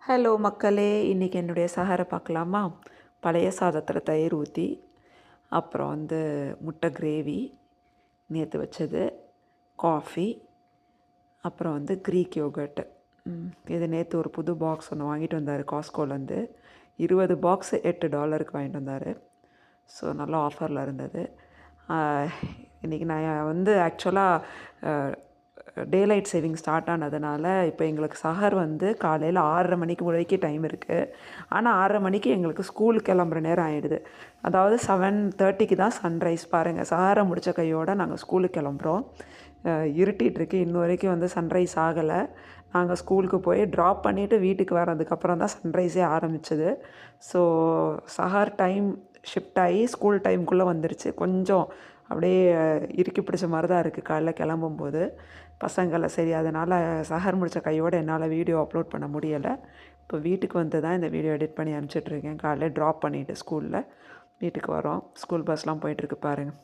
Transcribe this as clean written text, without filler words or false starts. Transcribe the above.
Hello மக்களே, இன்றைக்கி என்னுடைய சஹாரை பார்க்கலாமா? பழைய சாதத்தில் தயிர் ஊற்றி, அப்புறம் முட்டை கிரேவி, நேற்று வச்சது, காஃபி, அப்புறம் க்ரீக் யோகர்ட்டு. இது நேற்று ஒரு புது பாக்ஸ் ஒன்று வாங்கிட்டு வந்தார் காஸ்கோலேருந்து. 20 பாக்ஸு $8 வாங்கிட்டு வந்தார். ஸோ நல்லா ஆஃபரில் இருந்தது. இன்றைக்கி நான் ஆக்சுவலாக டேலைட் சேவிங் ஸ்டார்ட் ஆனதுனால இப்போ எங்களுக்கு சஹர் காலையில் 6:30 மணிக்கு வரைக்கும் டைம் இருக்குது. ஆனால் 6:30 மணிக்கு எங்களுக்கு ஸ்கூல் கிளம்புற நேரம் ஆகிடுது. அதாவது 7:30க்கு தான் சன்ரைஸ். பாருங்கள், சஹரை முடித்த கையோடு நாங்கள் ஸ்கூலுக்கு கிளம்புறோம். இருட்டிகிட்ருக்கு, இன்ன வரைக்கும் சன்ரைஸ் ஆகலை. நாங்கள் ஸ்கூலுக்கு போய் ட்ராப் பண்ணிவிட்டு வீட்டுக்கு வரதுக்கப்புறம் தான் சன்ரைஸே ஆரம்பிச்சது. ஸோ சஹர் டைம் ஷிஃப்ட் ஆகி ஸ்கூல் டைமுக்குள்ளே வந்துருச்சு. கொஞ்சம் அப்படியே இறுக்கி பிடிச்ச மாதிரி தான் இருக்குது காலைல கிளம்பும்போது பசங்களை. சரி, அதனால் சஹர் முடித்த கையோடு என்னால் வீடியோ அப்லோட் பண்ண முடியலை. இப்போ வீட்டுக்கு தான் இந்த வீடியோ எடிட் பண்ணி அனுப்பிச்சிட்ருக்கேன். காலையில் ட்ராப் பண்ணிவிட்டு ஸ்கூலில் வீட்டுக்கு வரோம். ஸ்கூல் பஸ்லாம் போயிட்டுருக்கு பாருங்கள்.